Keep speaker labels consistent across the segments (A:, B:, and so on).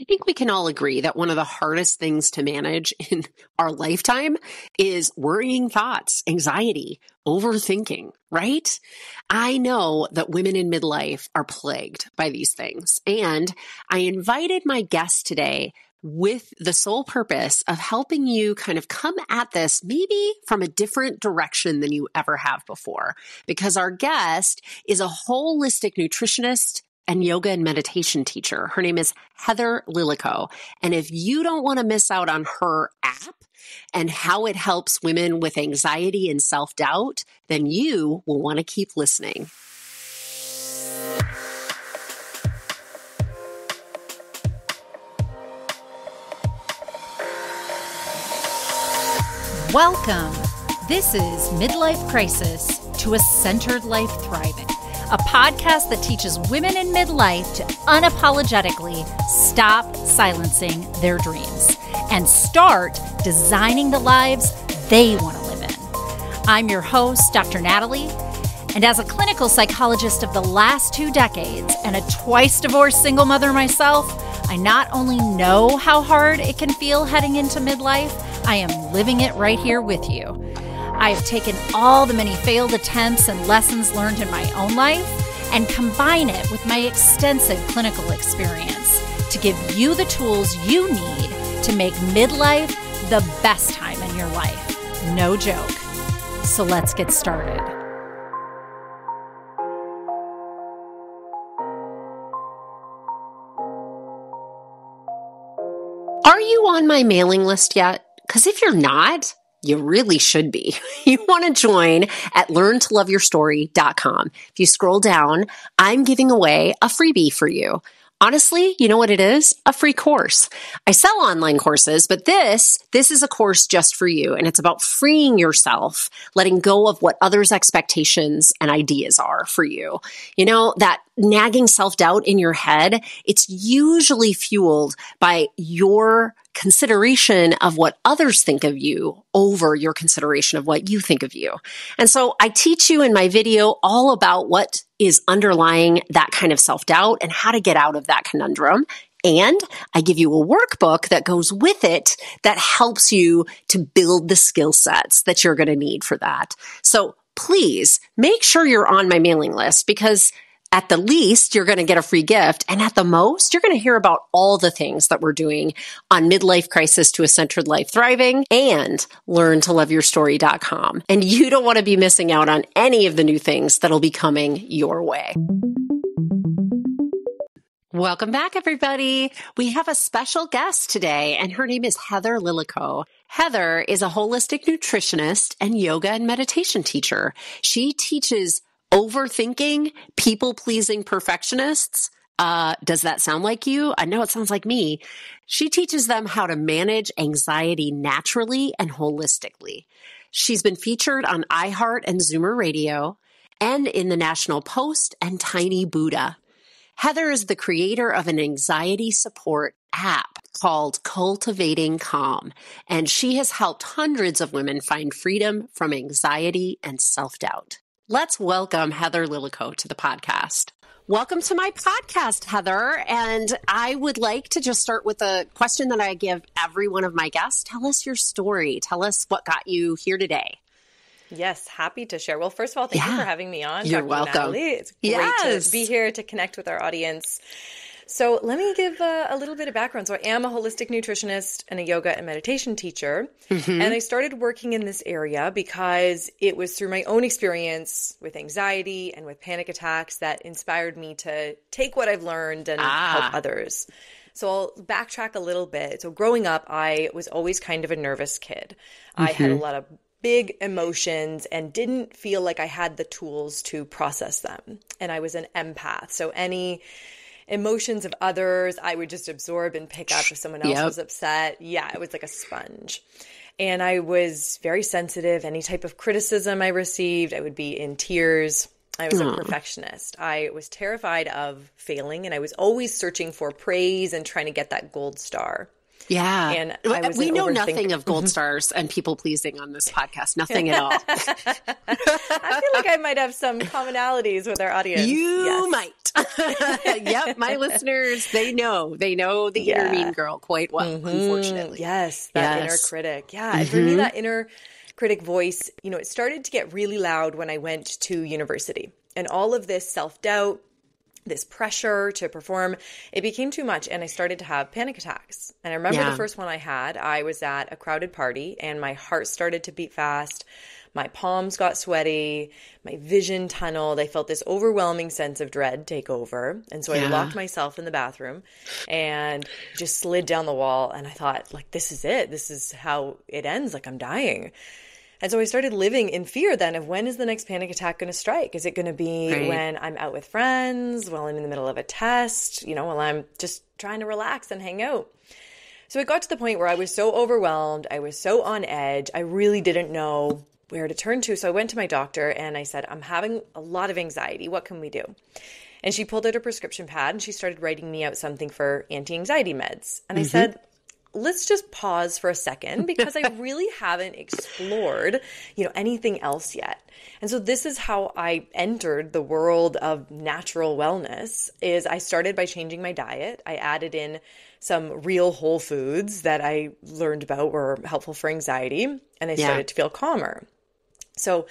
A: I think we can all agree that one of the hardest things to manage in our lifetime is worrying thoughts, anxiety, overthinking, right? I know that women in midlife are plagued by these things. And I invited my guest today with the sole purpose of helping you kind of come at this maybe from a different direction than you ever have before. Because our guest is a holistic nutritionist and yoga and meditation teacher. Her name is Heather Lillico. And if you don't want to miss out on her app and how it helps women with anxiety and self-doubt, then you will want to keep listening.
B: Welcome. This is Midlife Crisis to a Centered Life Thriving, a podcast that teaches women in midlife to unapologetically stop silencing their dreams and start designing the lives they want to live in. I'm your host, Dr. Natalie, and as a clinical psychologist of the last 2 decades and a twice-divorced single mother myself, I not only know how hard it can feel heading into midlife, I am living it right here with you. I have taken all the many failed attempts and lessons learned in my own life and combine it with my extensive clinical experience to give you the tools you need to make midlife the best time in your life. No joke. So let's get started.
A: Are you on my mailing list yet? Because if you're not, you really should be. You want to join at learntoloveyourstory.com. If you scroll down, I'm giving away a freebie for you. Honestly, you know what it is? A free course. I sell online courses, but this is a course just for you. And it's about freeing yourself, letting go of what others' expectations and ideas are for you. You know, that nagging self-doubt in your head, it's usually fueled by your consideration of what others think of you over your consideration of what you think of you. And so I teach you in my video all about what is underlying that kind of self-doubt and how to get out of that conundrum. And I give you a workbook that goes with it that helps you to build the skill sets that you're going to need for that. So please make sure you're on my mailing list, because at the least, you're going to get a free gift. And at the most, you're going to hear about all the things that we're doing on Midlife Crisis to a Centered Life Thriving and learntoloveyourstory.com. And you don't want to be missing out on any of the new things that'll be coming your way. Welcome back, everybody. We have a special guest today, and her name is Heather Lillico. Heather is a holistic nutritionist and yoga and meditation teacher. She teaches overthinking, people-pleasing perfectionists. Does that sound like you? I know it sounds like me. She teaches them how to manage anxiety naturally and holistically. She's been featured on iHeart and Zoomer Radio and in the National Post and Tiny Buddha. Heather is the creator of an anxiety support app called Cultivating Calm, and she has helped hundreds of women find freedom from anxiety and self-doubt. Let's welcome Heather Lillico to the podcast. Welcome to my podcast, Heather. And I would like to just start with a question that I give every one of my guests. Tell us your story. Tell us what got you here today.
C: Yes, happy to share. Well, first of all, thank you for having me on.
A: You're
C: Dr.
A: welcome.
C: Natalie. It's great to be here to connect with our audience. So let me give a little bit of background. So I am a holistic nutritionist and a yoga and meditation teacher. Mm-hmm. And I started working in this area because it was through my own experience with anxiety and with panic attacks that inspired me to take what I've learned and help others. So I'll backtrack a little bit. So growing up, I was always kind of a nervous kid. Mm-hmm. I had a lot of big emotions and didn't feel like I had the tools to process them. And I was an empath. So any emotions of others, I would just absorb and pick up if someone else was upset. Yeah, it was like a sponge. And I was very sensitive. Any type of criticism I received, I would be in tears. I was a perfectionist. I was terrified of failing, and I was always searching for praise and trying to get that gold star.
A: Yeah.
C: And
A: we know nothing of gold stars and people pleasing on this podcast. Nothing at all.
C: I feel like I might have some commonalities with our audience.
A: You might. Yep. My listeners, they know the inner mean girl quite well, unfortunately.
C: Yes. That inner critic. Yeah. And for me, that inner critic voice, it started to get really loud when I went to university, and all of this self-doubt, this pressure to perform, it became too much. And I started to have panic attacks. And I remember the first one I had, I was at a crowded party and my heart started to beat fast. My palms got sweaty. My vision tunneled. I felt this overwhelming sense of dread take over. And so I locked myself in the bathroom and just slid down the wall. And I thought, like, this is it. This is how it ends. Like, I'm dying. And so I started living in fear then of, when is the next panic attack going to strike? Is it going to be when I'm out with friends, while I'm in the middle of a test, while I'm just trying to relax and hang out? So it got to the point where I was so overwhelmed. I was so on edge. I really didn't know where to turn to. So I went to my doctor and I said, I'm having a lot of anxiety. What can we do? And she pulled out a prescription pad and she started writing me out something for anti-anxiety meds. And I said, let's just pause for a second, because I really haven't explored, anything else yet. And so this is how I entered the world of natural wellness. Is I started by changing my diet. I added in some real whole foods that I learned about were helpful for anxiety, and I started to feel calmer. So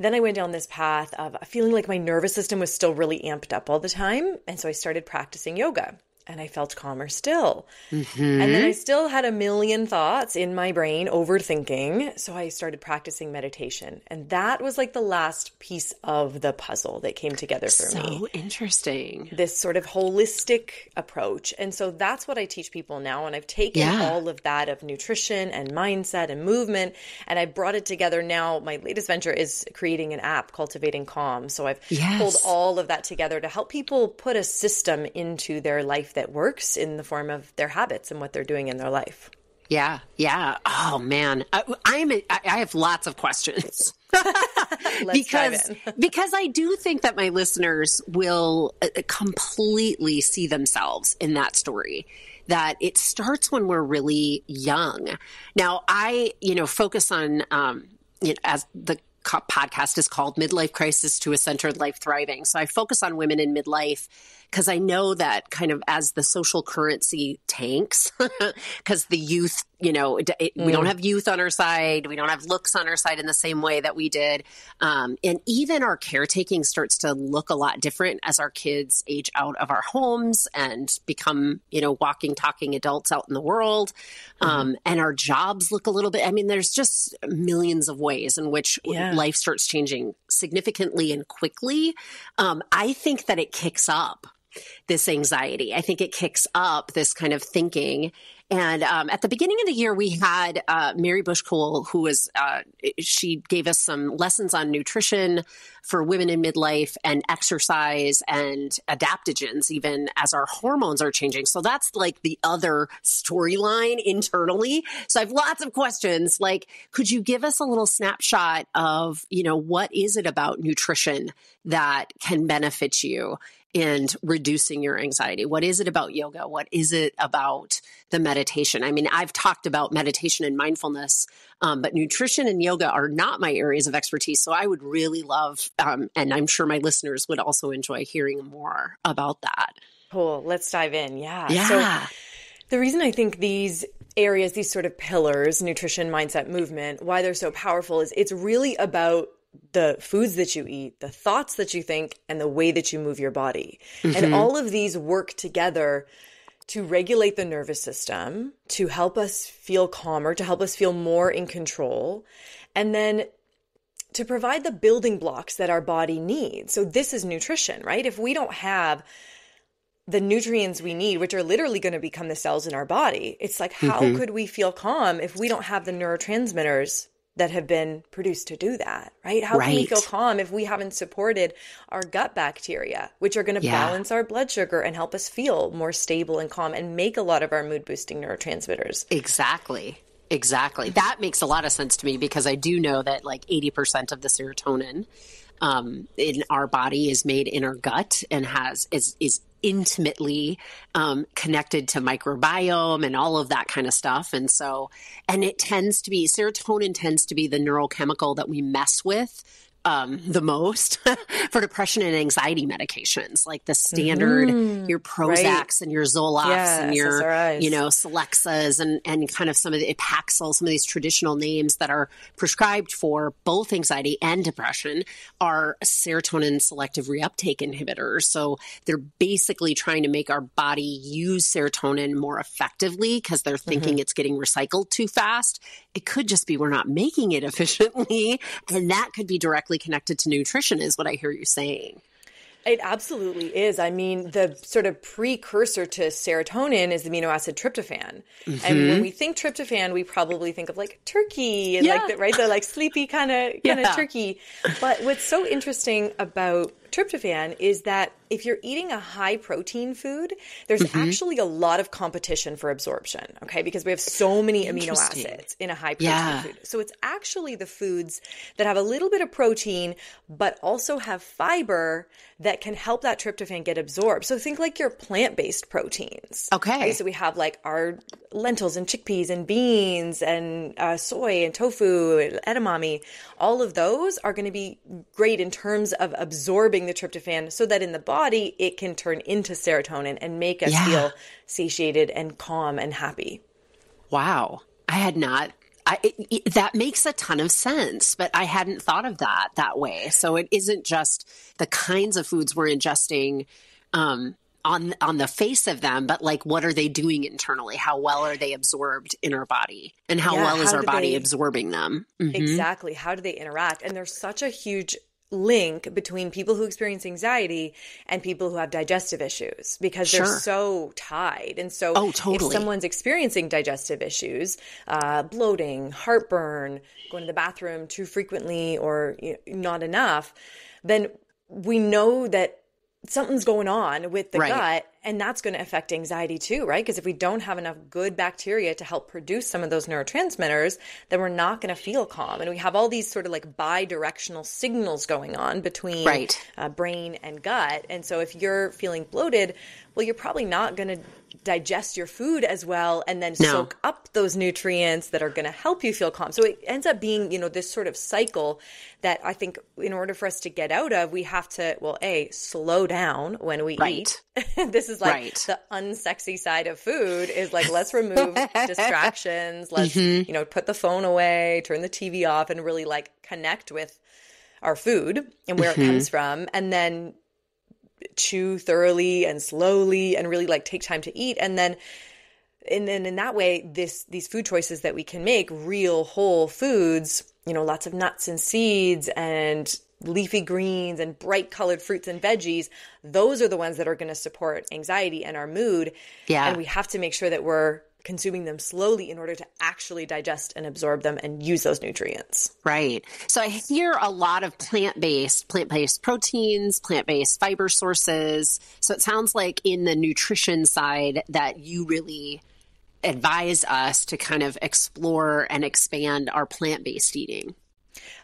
C: then I went down this path of feeling like my nervous system was still really amped up all the time. And so I started practicing yoga. And I felt calmer still. And then I still had a million thoughts in my brain, overthinking. So I started practicing meditation. And that was like the last piece of the puzzle that came together for me.
A: So interesting.
C: This sort of holistic approach. And so that's what I teach people now. And I've taken all of that of nutrition and mindset and movement, and I brought it together now. My latest venture is creating an app, Cultivating Calm. So I've pulled all of that together to help people put a system into their life that works in the form of their habits and what they're doing in their life.
A: Yeah. Yeah. Oh man. I have lots of questions because I do think that my listeners will completely see themselves in that story, that it starts when we're really young. Now I, focus on, as the podcast is called Midlife Crisis to a Centered Life Thriving. So I focus on women in midlife because I know that kind of as the social currency tanks, because the youth, we don't have youth on our side. We don't have looks on our side in the same way that we did. And even our caretaking starts to look a lot different as our kids age out of our homes and become, walking, talking adults out in the world. And our jobs look a little bit, there's just millions of ways in which life starts changing significantly and quickly. I think that it kicks up this anxiety. I think it kicks up this kind of thinking. And at the beginning of the year, we had Mary Bushcool, who was, she gave us some lessons on nutrition for women in midlife and exercise and adaptogens, even as our hormones are changing. So that's like the other storyline internally. So I have lots of questions. Like, could you give us a little snapshot of, what is it about nutrition that can benefit you in reducing your anxiety? What is it about yoga? What is it about the meditation? I've talked about meditation and mindfulness, but nutrition and yoga are not my areas of expertise. So I would really love, and I'm sure my listeners would also enjoy hearing more about that.
C: Cool. Let's dive in. Yeah. So the reason I think these areas, these sort of pillars, nutrition, mindset, movement, why they're so powerful is it's really about the foods that you eat, the thoughts that you think, and the way that you move your body. And all of these work together to regulate the nervous system, to help us feel calmer, to help us feel more in control, and then to provide the building blocks that our body needs. So this is nutrition, right? If we don't have the nutrients we need, which are literally going to become the cells in our body, it's like, how could we feel calm if we don't have the neurotransmitters that have been produced to do that, right? How can we feel calm if we haven't supported our gut bacteria, which are going to balance our blood sugar and help us feel more stable and calm and make a lot of our mood boosting neurotransmitters?
A: Exactly. That makes a lot of sense to me, because I do know that like 80% of the serotonin in our body is made in our gut and is intimately connected to microbiome and all of that kind of stuff. And so, and serotonin tends to be the neurochemical that we mess with the most for depression and anxiety medications, like the standard, your Prozacs and your Zoloft's and your, Celexas and kind of some of the Paxil, some of these traditional names that are prescribed for both anxiety and depression are serotonin selective reuptake inhibitors. So they're basically trying to make our body use serotonin more effectively because they're thinking it's getting recycled too fast. It could just be we're not making it efficiently, and that could be directly connected to nutrition is what I hear you saying.
C: It absolutely is. I mean, the sort of precursor to serotonin is the amino acid tryptophan. And when we think tryptophan, we probably think of like turkey and like the like sleepy kind of turkey. But what's so interesting about tryptophan is that if you're eating a high protein food, there's actually a lot of competition for absorption, okay? Because we have so many amino acids in a high protein food. So it's actually the foods that have a little bit of protein, but also have fiber that can help that tryptophan get absorbed. So think like your plant-based proteins.
A: Okay.
C: Right? So we have like our lentils and chickpeas and beans and soy and tofu, edamame. All of those are going to be great in terms of absorbing the tryptophan so that in the body, it can turn into serotonin and make us feel satiated and calm and happy.
A: Wow. I had not. That makes a ton of sense, but I hadn't thought of that way. So it isn't just the kinds of foods we're ingesting on the face of them, but like what are they doing internally? How well are they absorbed in our body? And how well is our body absorbing them?
C: Exactly. How do they interact? And there's such a huge link between people who experience anxiety and people who have digestive issues because they're so tied. And so if someone's experiencing digestive issues, bloating, heartburn, going to the bathroom too frequently or not enough, then we know that something's going on with the gut, and that's going to affect anxiety too, right? Because if we don't have enough good bacteria to help produce some of those neurotransmitters, then we're not going to feel calm. And we have all these sort of like bi-directional signals going on between brain and gut. And so if you're feeling bloated, well, you're probably not going to digest your food as well and then soak up those nutrients that are going to help you feel calm. So it ends up being, this sort of cycle that I think in order for us to get out of, we have to, slow down when we eat. This is like the unsexy side of food is like, let's remove distractions. Let's, put the phone away, turn the TV off and really like connect with our food and where it comes from. And then chew thoroughly and slowly and really like take time to eat. And then in that way, these food choices that we can make, real whole foods, lots of nuts and seeds and leafy greens and bright colored fruits and veggies, those are the ones that are going to support anxiety and our mood. Yeah. And we have to make sure that we're consuming them slowly in order to actually digest and absorb them and use those nutrients.
A: Right. So I hear a lot of plant-based proteins, plant-based fiber sources. So it sounds like in the nutrition side that you really advise us to kind of explore and expand our plant-based eating.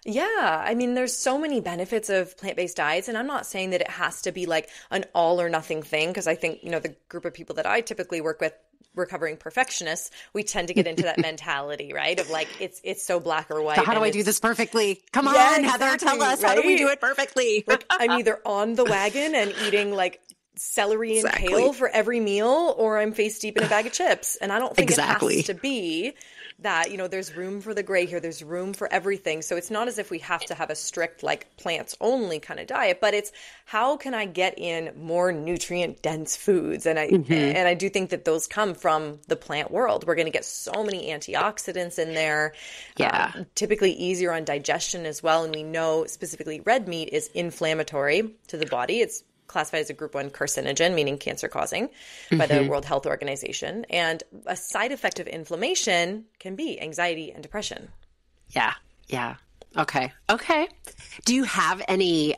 C: Yeah. I mean, there's so many benefits of plant-based diets, and I'm not saying that it has to be like an all or nothing thing, because I think, the group of people that I typically work with, recovering perfectionists, we tend to get into that mentality, right? Of like, it's so black or white.
A: So how do I do this perfectly? Come on, Heather, tell us, how do we do it perfectly?
C: Like, I'm either on the wagon and eating like celery and kale for every meal, or I'm face deep in a bag of chips. And I don't think it has to be that, there's room for the gray here. There's room for everything. So it's not as if we have to have a strict like plants only kind of diet, but it's how can I get in more nutrient dense foods? And I do think that those come from the plant world. We're going to get so many antioxidants in there. Yeah. Typically easier on digestion as well. And we know specifically red meat is inflammatory to the body. It's classified as a group 1 carcinogen, meaning cancer causing by the World Health Organization. And a side effect of inflammation can be anxiety and depression.
A: Yeah. Yeah. Okay. Do you have any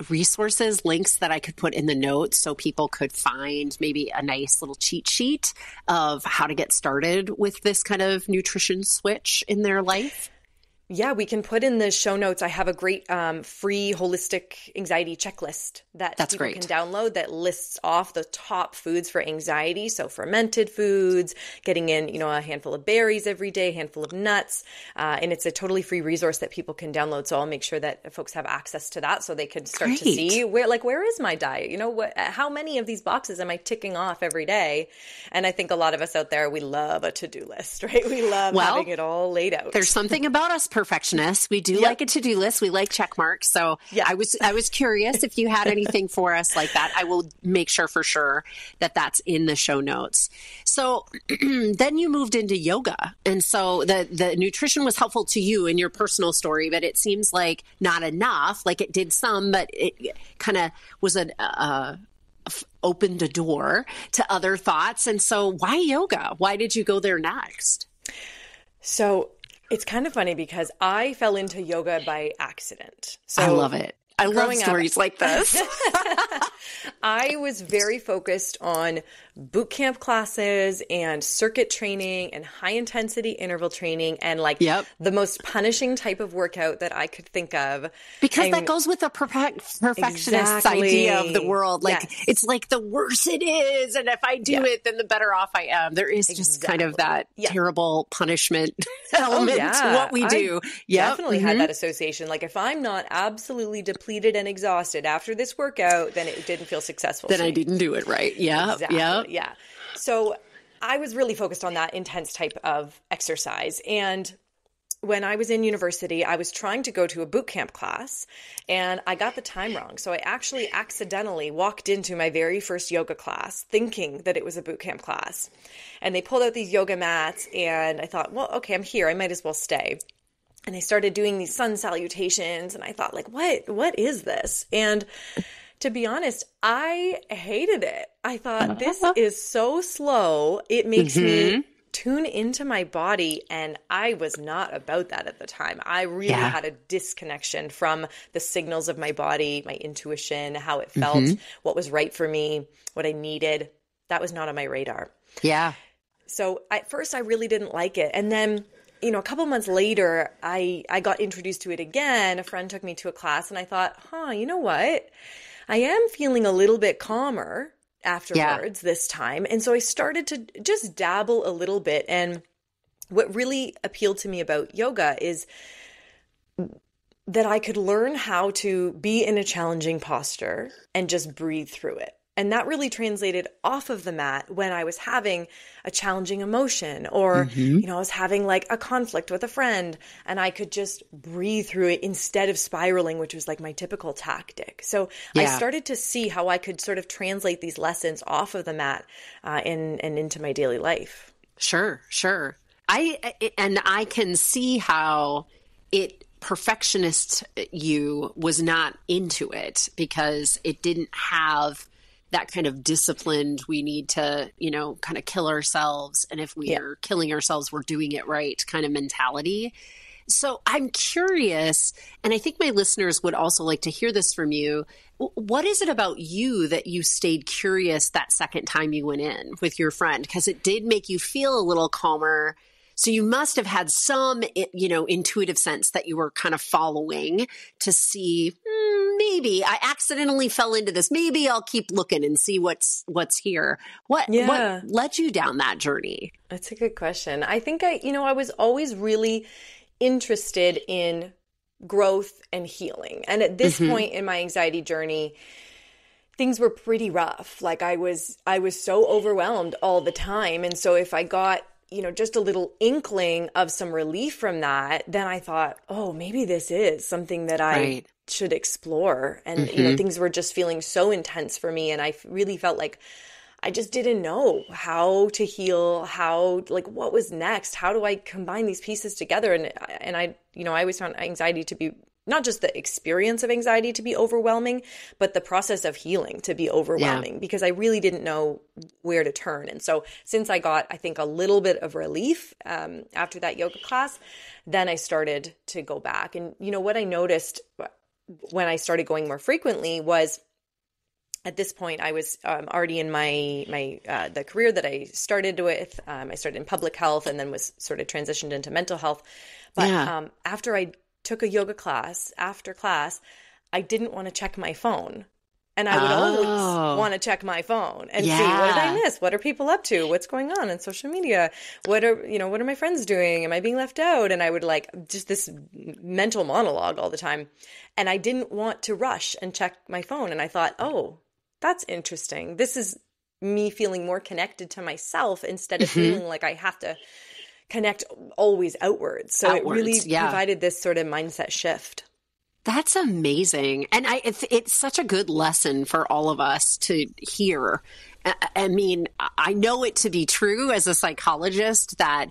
A: resources, links that I could put in the notes so people could find maybe a nice little cheat sheet of how to get started with this kind of nutrition switch in their life?
C: Yeah, we can put in the show notes. I have a great free holistic anxiety checklist that people can download that lists off the top foods for anxiety. So fermented foods, getting in, a handful of berries every day, a handful of nuts. And it's a totally free resource that people can download. So I'll make sure that folks have access to that so they can start to see where is my diet? How many of these boxes am I ticking off every day? And I think a lot of us out there, we love a to-do list, right? We love having it all laid out.
A: There's something about us perfectionists. We do like a to-do list. We like check marks. So I was curious if you had anything for us like that. I will make sure for sure that that's in the show notes. So then you moved into yoga. And so the nutrition was helpful to you in your personal story, but it seems like not enough. Like it did some, but it kind of was opened a door to other thoughts. And so why yoga? Why did you go there next?
C: So it's kind of funny because I fell into yoga by accident. So
A: I love it. I love stories like this.
C: I was very focused on boot camp classes and circuit training and high intensity interval training and the most punishing type of workout that I could think of.
A: Because that goes with the perfectionist idea of the world. It's like the worse it is. And if I do it, then the better off I am. There is just kind of that terrible punishment element to what we do.
C: Definitely had that association. Like if I'm not absolutely depleted and exhausted after this workout, then it didn't feel successful.
A: Then I didn't do it right. Yeah.
C: Exactly. Yeah. So I was really focused on that intense type of exercise. And when I was in university, I was trying to go to a boot camp class and I got the time wrong. So I actually accidentally walked into my very first yoga class thinking that it was a boot camp class. And they pulled out these yoga mats and I thought, well, okay, I'm here. I might as well stay. And they started doing these sun salutations and I thought what is this? And to be honest, I hated it. I thought this is so slow. It makes me tune into my body. And I was not about that at the time. I really had a disconnection from the signals of my body, my intuition, how it felt, what was right for me, what I needed. That was not on my radar. Yeah. So at first I really didn't like it. And then a couple months later, I got introduced to it again. A friend took me to a class and I thought, you know what? I am feeling a little bit calmer afterwards this time. And so I started to just dabble a little bit. And what really appealed to me about yoga is that I could learn how to be in a challenging posture and just breathe through it. And that really translated off of the mat when I was having a challenging emotion or, I was having like a conflict with a friend and I could just breathe through it instead of spiraling, which was like my typical tactic. So I started to see how I could sort of translate these lessons off of the mat and into my daily life.
A: Sure. I can see how perfectionist you was not into it because it didn't have that kind of disciplined, we need to, kind of kill ourselves. And if we are killing ourselves, we're doing it right kind of mentality. So I'm curious, and I think my listeners would also like to hear this from you. What is it about you that you stayed curious that second time you went in with your friend? Because it did make you feel a little calmer. So you must have had some, intuitive sense that you were kind of following to see, maybe I accidentally fell into this. Maybe I'll keep looking and see what's here. What led you down that journey?
C: That's a good question. I think I was always really interested in growth and healing. And at this point in my anxiety journey, things were pretty rough. Like I was so overwhelmed all the time. And so if I got just a little inkling of some relief from that, then I thought, oh, maybe this is something that I should explore. And, things were just feeling so intense for me. And I really felt like I just didn't know how to heal, what was next? How do I combine these pieces together? And I always found anxiety to be not just the experience of anxiety to be overwhelming, but the process of healing to be overwhelming because I really didn't know where to turn. And so since I got, I think, a little bit of relief after that yoga class, then I started to go back. And, what I noticed when I started going more frequently was at this point, I was already in the career that I started with. I started in public health and then was sort of transitioned into mental health. But after I took a yoga class, after class, I didn't want to check my phone. And I would always want to check my phone and see, what did I miss? What are people up to? What's going on social media? What are my friends doing? Am I being left out? And I would just this mental monologue all the time. And I didn't want to rush and check my phone. And I thought, oh, that's interesting. This is me feeling more connected to myself instead of feeling like I have to connect always outwards. So it really provided this sort of mindset shift.
A: That's amazing. And it's such a good lesson for all of us to hear. I mean, I know it to be true as a psychologist that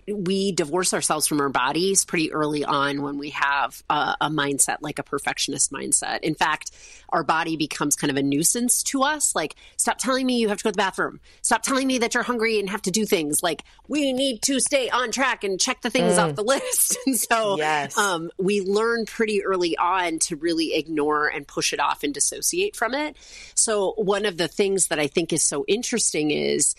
A: we divorce ourselves from our bodies pretty early on when we have a mindset like a perfectionist mindset. In fact, our body becomes kind of a nuisance to us. Like, stop telling me you have to go to the bathroom. Stop telling me that you're hungry and have to do things. Like, we need to stay on track and check the things off the list. And so we learn pretty early on to really ignore and push it off and dissociate from it. So one of the things that I think is so interesting is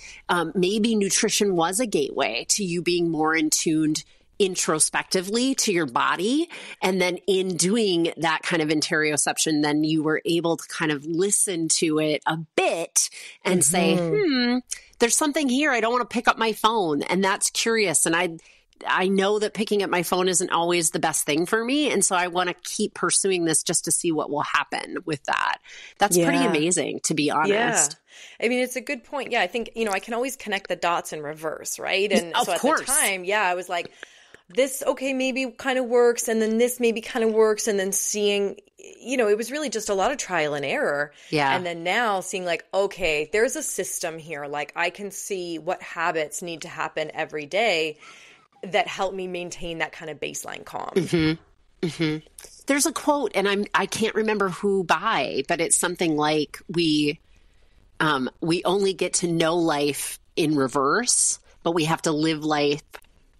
A: maybe nutrition was a gateway to you being more in tuned introspectively to your body. And then in doing that kind of interoception, then you were able to kind of listen to it a bit and say, there's something here. I don't want to pick up my phone. And that's curious. And I know that picking up my phone isn't always the best thing for me. And so I want to keep pursuing this just to see what will happen with that. That's pretty amazing, to be honest.
C: Yeah. I mean, it's a good point. Yeah, I think, I can always connect the dots in reverse, right? And so at the time, I was like, this, okay, maybe kind of works. And then this maybe kind of works. And then seeing, it was really just a lot of trial and error.
A: Yeah.
C: And then now seeing like, okay, there's a system here. Like I can see what habits need to happen every day that help me maintain that kind of baseline calm.
A: There's a quote, and I can't remember who by, but it's something like we only get to know life in reverse, but we have to live life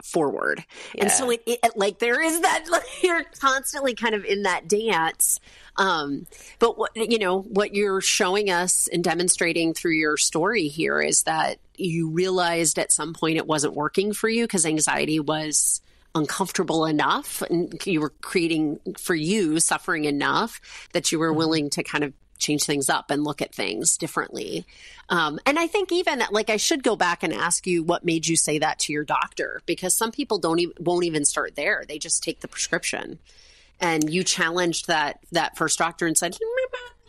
A: forward. Yeah. And so it like there is that, like, you're constantly kind of in that dance. But what you're showing us and demonstrating through your story here is that you realized at some point it wasn't working for you because anxiety was uncomfortable enough and you were creating for you suffering enough that you were willing to kind of change things up and look at things differently. And I think even like I should go back and ask you what made you say that to your doctor, because some people won't even start there. They just take the prescription. And you challenged that first doctor and said,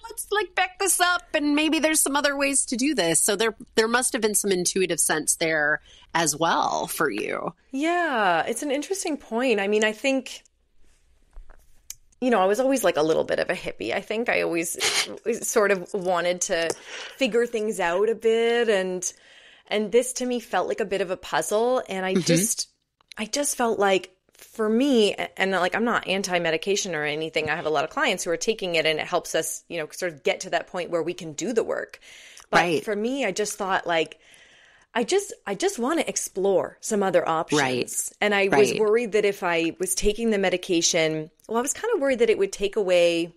A: let's like back this up and maybe there's some other ways to do this. So there must have been some intuitive sense there as well for you.
C: Yeah, it's an interesting point. I mean, I think, I was always like a little bit of a hippie. I think I always sort of wanted to figure things out a bit. And this to me felt like a bit of a puzzle. And I just felt like, for me, and like I'm not anti-medication or anything. I have a lot of clients who are taking it and it helps us, sort of get to that point where we can do the work. But for me, I just thought like, I just want to explore some other options. Right. And I was worried that if I was taking the medication, I was kind of worried that it would take away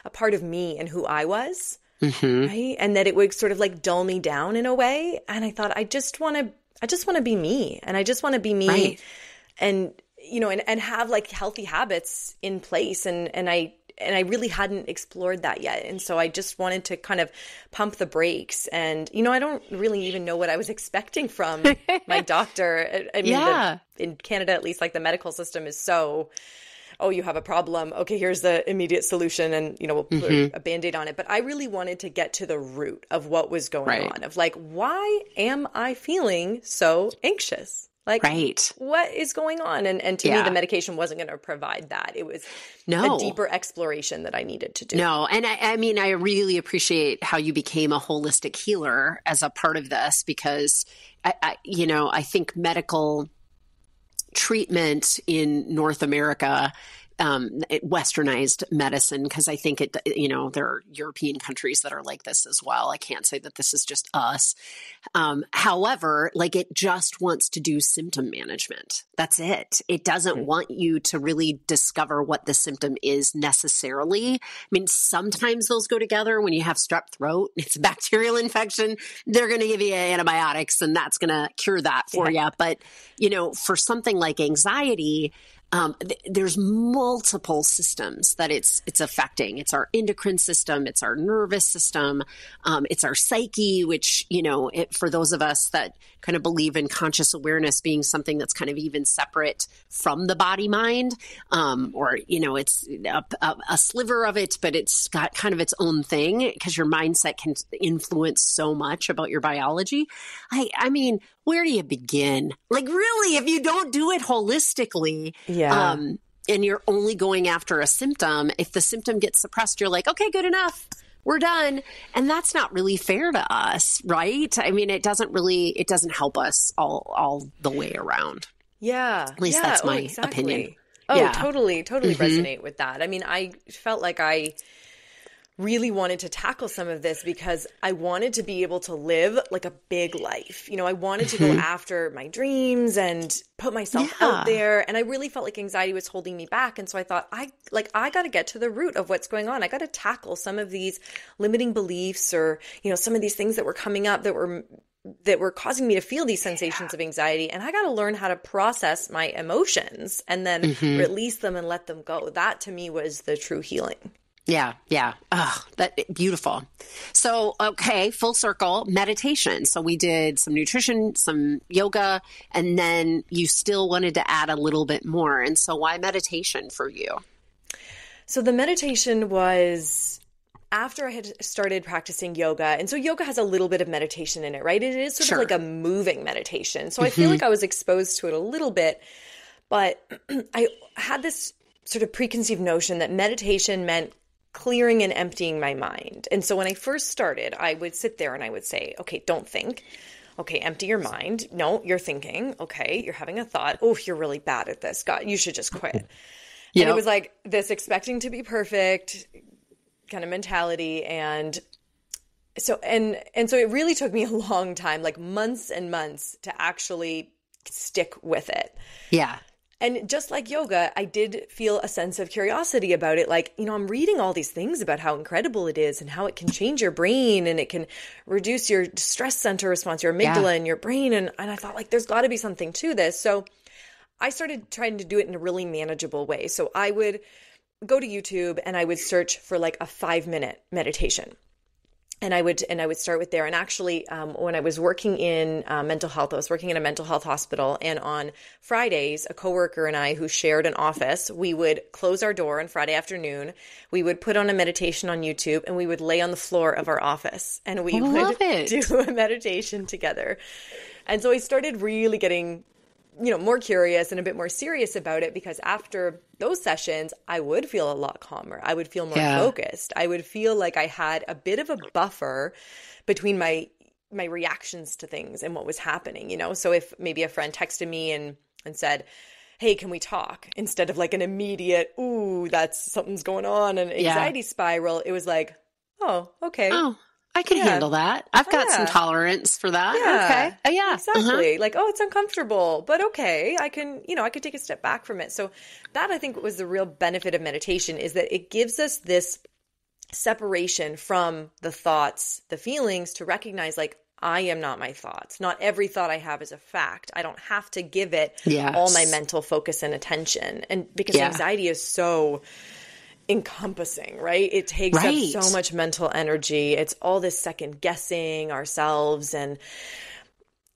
C: a part of me and who I was. Right. And that it would sort of like dull me down in a way. And I thought, I just want to be me. And I just want to be me. Right. And, and have like healthy habits in place. And I really hadn't explored that yet. And so I just wanted to kind of pump the brakes. And, I don't really even know what I was expecting from my doctor. I mean, in Canada, at least, like the medical system is so, oh, you have a problem. Okay, here's the immediate solution. And, we'll put a Band-Aid on it. But I really wanted to get to the root of what was going on, of like, why am I feeling so anxious? Like, what is going on? And to me, the medication wasn't going to provide that. It was a deeper exploration that I needed to do.
A: No. And I mean, I really appreciate how you became a holistic healer as a part of this, because I think medical treatment in North America westernized medicine, because I think there are European countries that are like this as well. I can't say that this is just us. However, like it just wants to do symptom management. That's it. It doesn't want you to really discover what the symptom is necessarily. I mean, sometimes those go together. When you have strep throat, it's a bacterial infection. They're going to give you antibiotics and that's going to cure that for you. But, for something like anxiety, there's multiple systems that it's affecting. It's our endocrine system. It's our nervous system. It's our psyche, which, for those of us that kind of believe in conscious awareness being something that's kind of even separate from the body mind, it's a sliver of it, but it's got kind of its own thing because your mindset can influence so much about your biology. I mean, where do you begin? Like really, if you don't do it holistically, and you're only going after a symptom, if the symptom gets suppressed, you're like, okay, good enough. We're done. And that's not really fair to us, right? I mean, it doesn't help us all the way around.
C: Yeah.
A: At least that's my opinion.
C: Totally resonate with that. I mean, I felt like I really wanted to tackle some of this because I wanted to be able to live like a big life. I wanted to go after my dreams and put myself out there. And I really felt like anxiety was holding me back. And so I thought, I got to get to the root of what's going on. I got to tackle some of these limiting beliefs or, some of these things that were coming up that were causing me to feel these sensations of anxiety. And I got to learn how to process my emotions and then release them and let them go. That to me was the true healing.
A: Yeah. Oh, beautiful. So, okay, full circle, meditation. So we did some nutrition, some yoga, and then you still wanted to add a little bit more. And so why meditation for you?
C: So the meditation was after I had started practicing yoga. And so yoga has a little bit of meditation in it, right? It is sort of like a moving meditation. So I feel like I was exposed to it a little bit, but I had this sort of preconceived notion that meditation meant clearing and emptying my mind. And so when I first started, I would sit there and I would say, okay, don't think. Okay, empty your mind. No, you're thinking. Okay, you're having a thought. Oh, you're really bad at this. God, you should just quit. And it was like this expecting to be perfect kind of mentality. And so it really took me a long time, like months and months, to actually stick with it.
A: Yeah.
C: And just like yoga, I did feel a sense of curiosity about it. Like, I'm reading all these things about how incredible it is and how it can change your brain and it can reduce your stress center response, your amygdala in your brain. And I thought, like, there's got to be something to this. So I started trying to do it in a really manageable way. So I would go to YouTube and I would search for like a 5-minute meditation. And I would start with there. And actually, when I was working in mental health, I was working in a mental health hospital. And on Fridays, a coworker and I who shared an office, we would close our door on Friday afternoon. We would put on a meditation on YouTube and we would lay on the floor of our office and we would do a meditation together. And so I started really getting more curious and a bit more serious about it, because after those sessions, I would feel a lot calmer. I would feel more focused. I would feel like I had a bit of a buffer between my reactions to things and what was happening, So if maybe a friend texted me and said, hey, can we talk? Instead of like an immediate, ooh, something's going on, an anxiety spiral, it was like, oh, okay.
A: Oh. I can handle that. I've got some tolerance for that.
C: Yeah.
A: Okay. Yeah.
C: Exactly. Like, oh, it's uncomfortable, but okay. I can take a step back from it. So that I think was the real benefit of meditation, is that it gives us this separation from the thoughts, the feelings, to recognize like, I am not my thoughts. Not every thought I have is a fact. I don't have to give it all my mental focus and attention. And because anxiety is so encompassing, right? It takes up so much mental energy. It's all this second guessing ourselves, and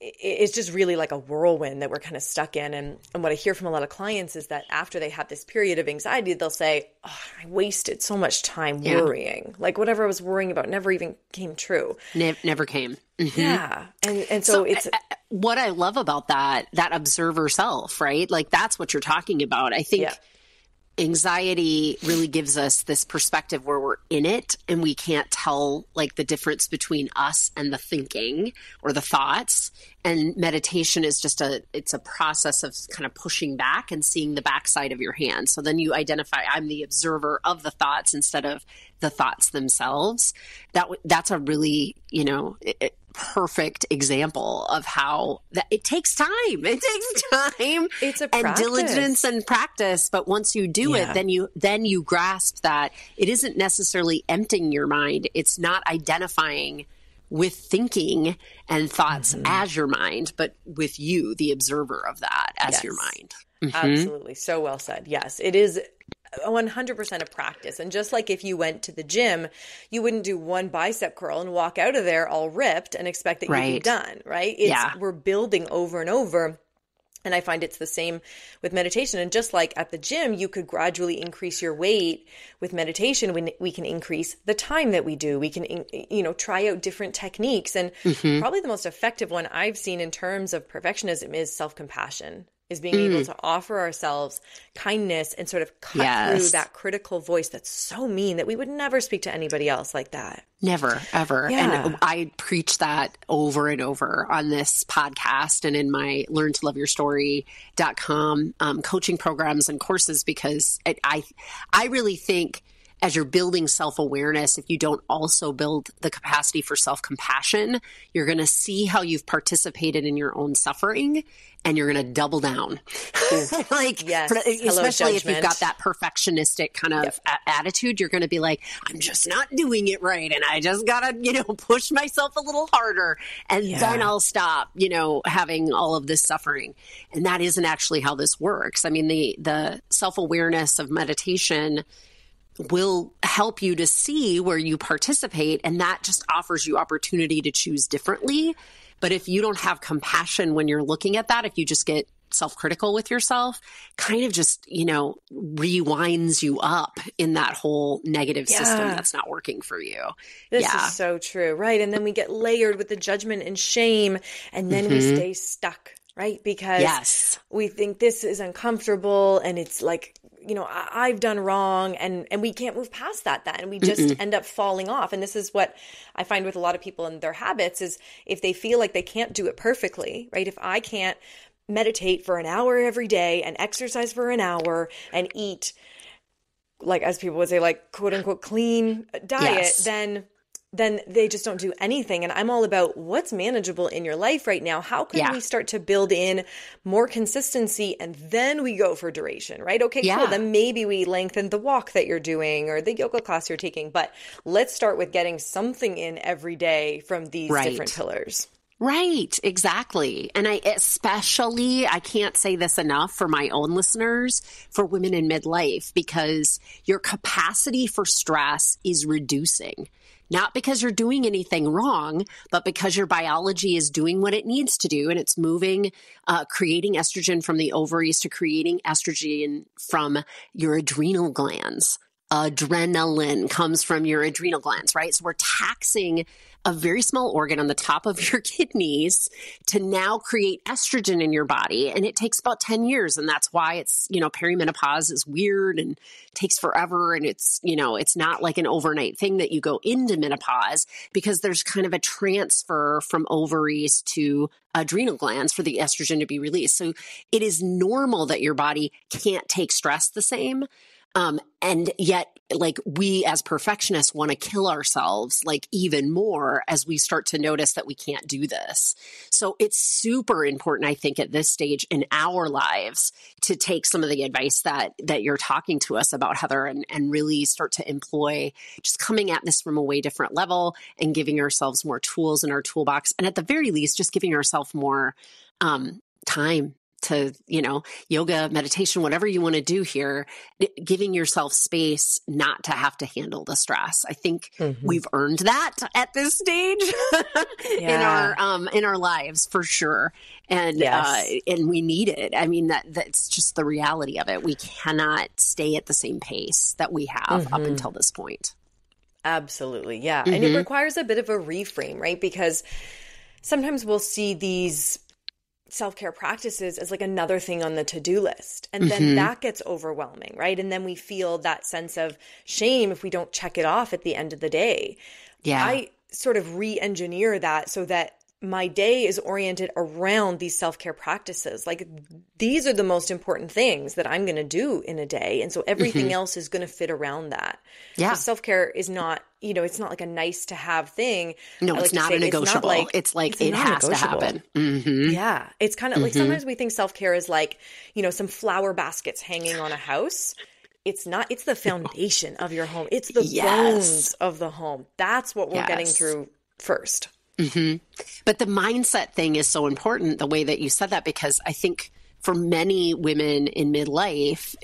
C: it's just really like a whirlwind that we're kind of stuck in. And what I hear from a lot of clients is that after they have this period of anxiety, they'll say, oh, I wasted so much time worrying. Like whatever I was worrying about never even came true.
A: Never came. Mm-hmm.
C: Yeah. And so it's
A: what I love about that observer self, right? Like that's what you're talking about. I think anxiety really gives us this perspective where we're in it and we can't tell like the difference between us and the thinking or the thoughts. And meditation is just it's a process of kind of pushing back and seeing the backside of your hand. So then you identify, I'm the observer of the thoughts instead of the thoughts themselves. That's a really, perfect example of how that it takes time. It takes time.
C: It's a
A: and
C: practice.
A: Diligence and practice. But once you do it, then you grasp that it isn't necessarily emptying your mind. It's not identifying with thinking and thoughts as your mind, but with you, the observer of that, as your mind.
C: Absolutely. So well said. Yes, it is 100% a practice. And just like if you went to the gym, you wouldn't do one bicep curl and walk out of there all ripped and expect that you'd be done, right? We're building over and over. And I find it's the same with meditation. And just like at the gym, you could gradually increase your weight. With meditation, we can increase the time that we do. We can, try out different techniques. And probably the most effective one I've seen in terms of perfectionism is self-compassion, is being able to offer ourselves kindness and sort of cut through that critical voice that's so mean that we would never speak to anybody else like that.
A: Never, ever.
C: Yeah.
A: And I preach that over and over on this podcast and in my learntoloveyourstory.com coaching programs and courses, because I really think as you're building self-awareness, if you don't also build the capacity for self-compassion, you're going to see how you've participated in your own suffering and you're going to double down. Especially if you've got that perfectionistic kind of attitude, you're going to be like, I'm just not doing it right. And I just got to, push myself a little harder and then I'll stop, having all of this suffering. And that isn't actually how this works. I mean, the self-awareness of meditation will help you to see where you participate, and that just offers you opportunity to choose differently. But if you don't have compassion when you're looking at that, if you just get self-critical with yourself, kind of just, rewinds you up in that whole negative system that's not working for you.
C: This is so true, right? And then we get layered with the judgment and shame, and then we stay stuck, right? Because we think this is uncomfortable and it's like, I've done wrong, and we can't move past that, and we just end up falling off. And this is what I find with a lot of people in their habits is if they feel like they can't do it perfectly, right? If I can't meditate for an hour every day and exercise for an hour and eat, like as people would say, like quote unquote clean diet, then they just don't do anything. And I'm all about what's manageable in your life right now. How can we start to build in more consistency, and then we go for duration, right? Okay, cool. Then maybe we lengthen the walk that you're doing or the yoga class you're taking. But let's start with getting something in every day from these different pillars.
A: Right, exactly. And I can't say this enough for my own listeners, for women in midlife, because your capacity for stress is reducing. Not because you're doing anything wrong, but because your biology is doing what it needs to do, and it's moving, creating estrogen from the ovaries to creating estrogen from your adrenal glands. Adrenaline comes from your adrenal glands, right? So we're taxing a very small organ on the top of your kidneys to now create estrogen in your body. And it takes about 10 years. And that's why it's, perimenopause is weird and takes forever. And it's, it's not like an overnight thing that you go into menopause, because there's kind of a transfer from ovaries to adrenal glands for the estrogen to be released. So it is normal that your body can't take stress the same. And yet, like, we as perfectionists want to kill ourselves, like, even more as we start to notice that we can't do this. So it's super important, I think, at this stage in our lives to take some of the advice that you're talking to us about, Heather, and really start to employ just coming at this from a way different level and giving ourselves more tools in our toolbox. And at the very least, just giving ourselves more time to, yoga, meditation, whatever you want to do here, giving yourself space not to have to handle the stress. I think we've earned that at this stage in our lives, for sure. And, and we need it. I mean, that's just the reality of it. We cannot stay at the same pace that we have up until this point.
C: Absolutely. Yeah. And it requires a bit of a reframe, right? Because sometimes we'll see these self-care practices as like another thing on the to-do list. And then that gets overwhelming, right? And then we feel that sense of shame if we don't check it off at the end of the day.
A: Yeah.
C: I sort of re-engineer that so that my day is oriented around these self-care practices. Like these are the most important things that I'm going to do in a day. And so everything else is going to fit around that.
A: Yeah.
C: So self-care is not, it's not like a nice to have thing.
A: No, it's not a negotiable. It's like it has to happen.
C: Yeah. It's kind of like sometimes we think self-care is like, some flower baskets hanging on a house. It's not. It's the foundation of your home. It's the bones of the home. That's what we're getting through first.
A: But the mindset thing is so important, the way that you said that, because I think for many women in midlife,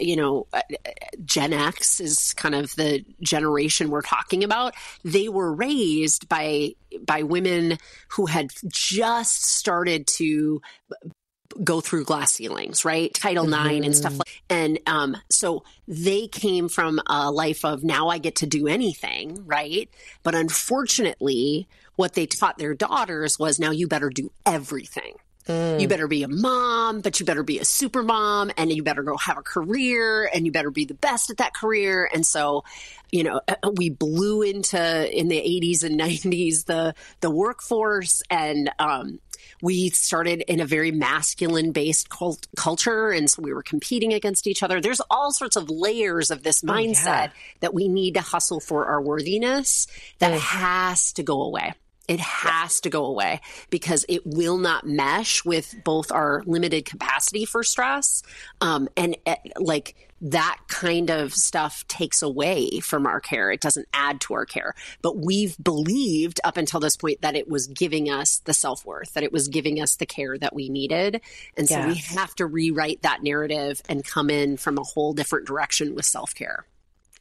A: Gen X is kind of the generation we're talking about. They were raised by women who had just started to go through glass ceilings, right? Title IX and stuff like that. And so they came from a life of now I get to do anything, right? But unfortunately, what they taught their daughters was now you better do everything. You better be a mom, but you better be a super mom, and you better go have a career, and you better be the best at that career. And so, we blew into in the 80s and 90s the workforce, and we started in a very masculine-based culture, and so we were competing against each other. There's all sorts of layers of this mindset that we need to hustle for our worthiness that has to go away. It has to go away because it will not mesh with both our limited capacity for stress and like that kind of stuff takes away from our care. It doesn't add to our care. But we've believed up until this point that it was giving us the self-worth, that it was giving us the care that we needed. And so we have to rewrite that narrative and come in from a whole different direction with self-care.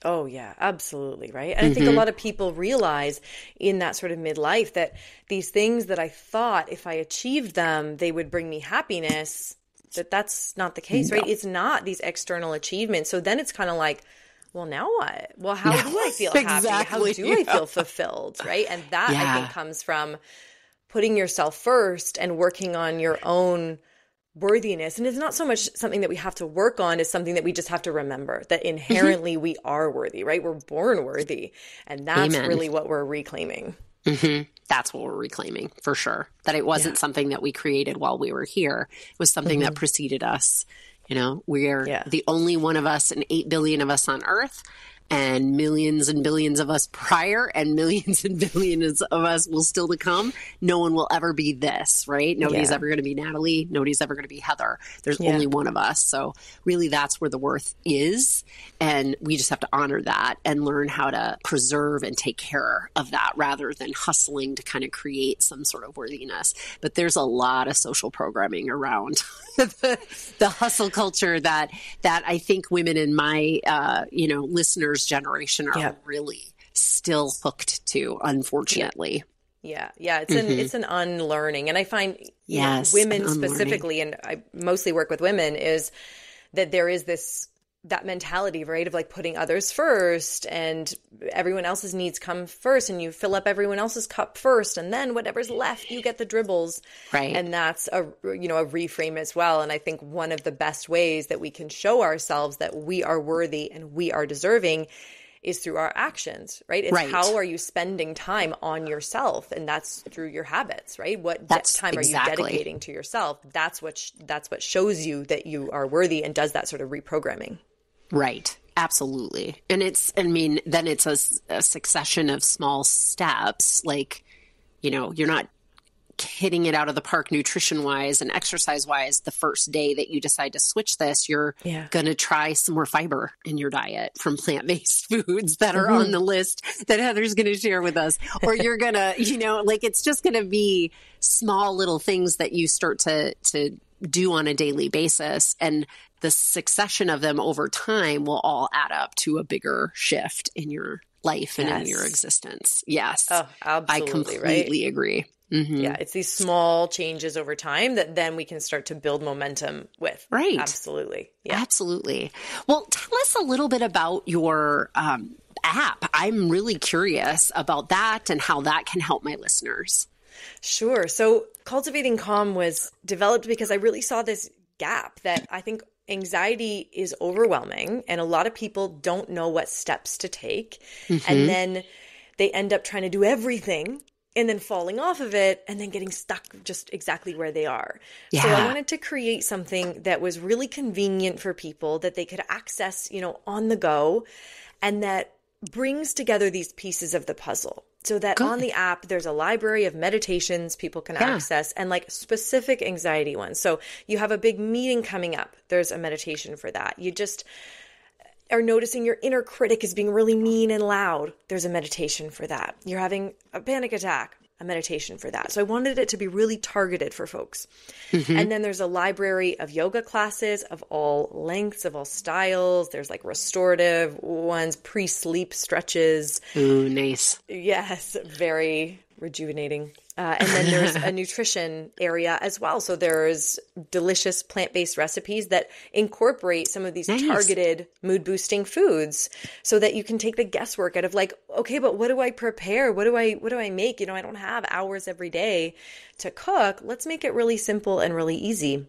C: Oh, yeah, absolutely. Right. And I think a lot of people realize in that sort of midlife that these things that I thought if I achieved them, they would bring me happiness, that's not the case, right? It's not these external achievements. So then it's kind of like, well, now what? Well, how do I feel happy? How do I feel fulfilled? Right. And that I think comes from putting yourself first and working on your own worthiness. And it's not so much something that we have to work on as something that we just have to remember that inherently we are worthy, right? We're born worthy. And that's really what we're reclaiming.
A: That's what we're reclaiming for sure. That it wasn't something that we created while we were here. It was something that preceded us. We're the only one of us and 8 billion of us on Earth. And millions and billions of us prior and millions and billions of us will still to come. No one will ever be this, right? Nobody's ever going to be Natalie. Nobody's ever going to be Heather. There's only one of us. So really that's where the worth is. And we just have to honor that and learn how to preserve and take care of that rather than hustling to kind of create some sort of worthiness. But there's a lot of social programming around the hustle culture that I think women in my, listeners' generation are really still hooked to, unfortunately.
C: Yeah. It's an unlearning. And I find women specifically, and I mostly work with women, is that there is that mentality, right, of like putting others first and everyone else's needs come first and you fill up everyone else's cup first and then whatever's left, you get the dribbles.
A: Right.
C: And that's a reframe as well. And I think one of the best ways that we can show ourselves that we are worthy and we are deserving is through our actions, right? It's how are you spending time on yourself? And that's through your habits, right? What time are you dedicating to yourself? That's what shows you that you are worthy and does that sort of reprogramming.
A: Right. Absolutely. And then it's a succession of small steps. Like, you're not hitting it out of the park nutrition wise and exercise wise the first day that you decide to switch this. You're going to try some more fiber in your diet from plant-based foods that are on the list that Heather's going to share with us. Or you're going to, it's just going to be small little things that you start to do on a daily basis. And the succession of them over time will all add up to a bigger shift in your life and in your existence. Yes.
C: Oh, absolutely.
A: I completely agree.
C: Yeah, it's these small changes over time that then we can start to build momentum with.
A: Right.
C: Absolutely. Yeah.
A: Absolutely. Well, tell us a little bit about your app. I'm really curious about that and how that can help my listeners.
C: Sure. So Cultivating Calm was developed because I really saw this gap that I think anxiety is overwhelming and a lot of people don't know what steps to take. And then they end up trying to do everything and then falling off of it and then getting stuck just exactly where they are.
A: Yeah.
C: So I wanted to create something that was really convenient for people that they could access, on the go, and that brings together these pieces of the puzzle. So that on the app, there's a library of meditations people can access and like specific anxiety ones. So you have a big meeting coming up. There's a meditation for that. You just are noticing your inner critic is being really mean and loud. There's a meditation for that. You're having a panic attack. A meditation for that. So I wanted it to be really targeted for folks. And then there's a library of yoga classes of all lengths, of all styles. There's like restorative ones, pre-sleep stretches.
A: Ooh, nice.
C: Yes, very rejuvenating. And then there's a nutrition area as well. So there's delicious plant-based recipes that incorporate some of these targeted mood-boosting foods so that you can take the guesswork out of like, okay, but what do I prepare? What do I make? I don't have hours every day to cook. Let's make it really simple and really easy.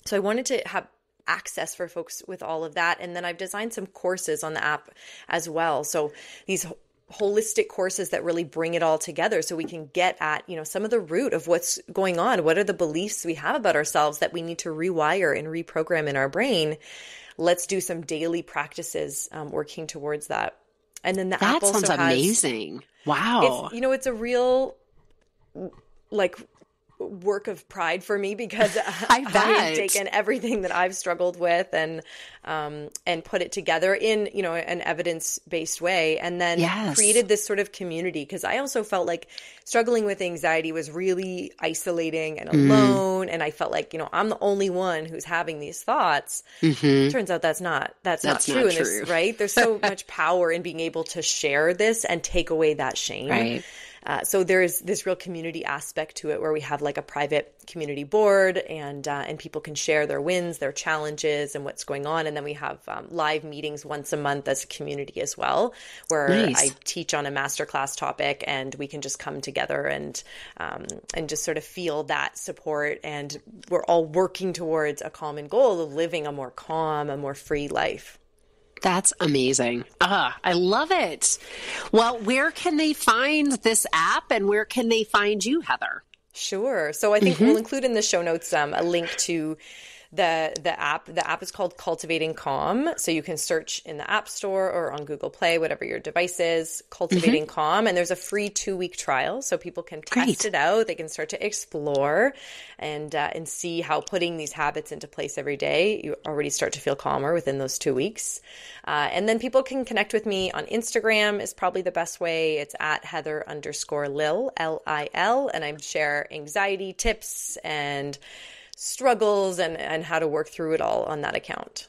C: So I wanted to have access for folks with all of that. And then I've designed some courses on the app as well. So these holistic courses that really bring it all together so we can get at, some of the root of what's going on. What are the beliefs we have about ourselves that we need to rewire and reprogram in our brain? Let's do some daily practices working towards that. And then the app also
A: sounds amazing. Wow.
C: It's a real work of pride for me because I've taken everything that I've struggled with and put it together in, an evidence-based way and then created this sort of community because I also felt like struggling with anxiety was really isolating and alone. And I felt like, I'm the only one who's having these thoughts. Turns out that's not true. And there's so much power in being able to share this and take away that shame.
A: Right.
C: So there's this real community aspect to it where we have like a private community board and people can share their wins, their challenges and what's going on. And then we have live meetings once a month as a community as well, where I teach on a masterclass topic and we can just come together and just sort of feel that support. And we're all working towards a common goal of living a more calm, a more free life.
A: That's amazing. I love it. Well, where can they find this app and where can they find you, Heather?
C: Sure. So I think we'll include in the show notes a link to the app. The app is called Cultivating Calm. So you can search in the App Store or on Google Play, whatever your device is, Cultivating Calm. And there's a free 2-week trial so people can test it out. They can start to explore and see how putting these habits into place every day, you already start to feel calmer within those 2 weeks. And then people can connect with me on Instagram is probably the best way. It's at Heather_Lil, Lil, and I share anxiety tips and struggles and how to work through it all on that account.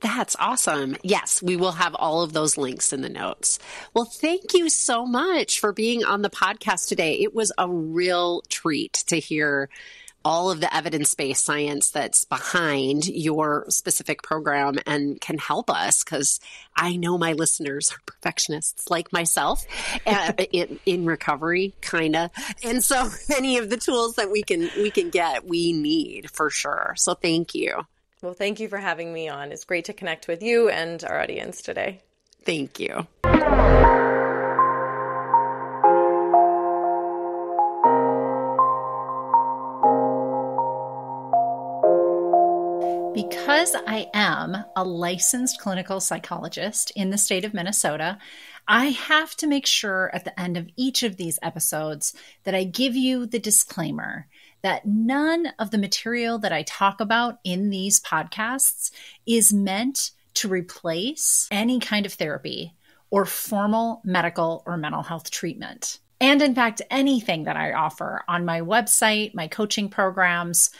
A: That's awesome. Yes, we will have all of those links in the notes. Well, thank you so much for being on the podcast today. It was a real treat to hear all of the evidence-based science that's behind your specific program and can help us because I know my listeners are perfectionists like myself in recovery, kind of. And so many of the tools that we can get, we need for sure. So thank you.
C: Well, thank you for having me on. It's great to connect with you and our audience today.
A: Thank you.
B: Because I am a licensed clinical psychologist in the state of Minnesota, I have to make sure at the end of each of these episodes that I give you the disclaimer that none of the material that I talk about in these podcasts is meant to replace any kind of therapy or formal medical or mental health treatment. And in fact, anything that I offer on my website, my coaching programs,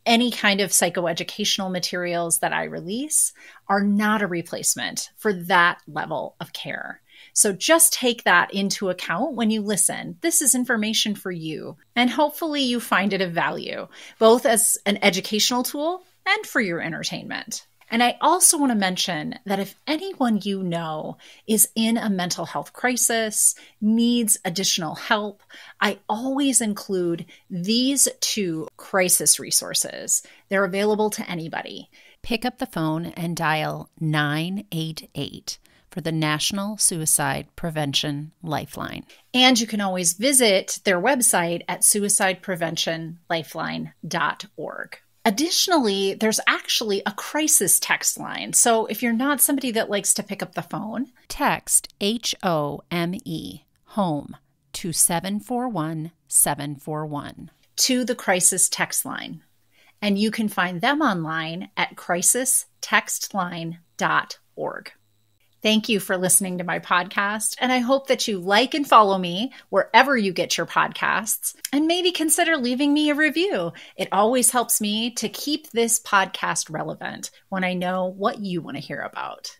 B: any kind of psychoeducational materials that I release are not a replacement for that level of care. So just take that into account when you listen. This is information for you, and hopefully you find it of value, both as an educational tool and for your entertainment. And I also want to mention that if anyone you know is in a mental health crisis, needs additional help, I always include these 2 crisis resources. They're available to anybody. Pick up the phone and dial 988 for the National Suicide Prevention Lifeline. And you can always visit their website at suicidepreventionlifeline.org. Additionally, there's actually a crisis text line. So if you're not somebody that likes to pick up the phone, text HOME, home, to 741-741 to the crisis text line. And you can find them online at crisistextline.org. Thank you for listening to my podcast, and I hope that you like and follow me wherever you get your podcasts, and maybe consider leaving me a review. It always helps me to keep this podcast relevant when I know what you want to hear about.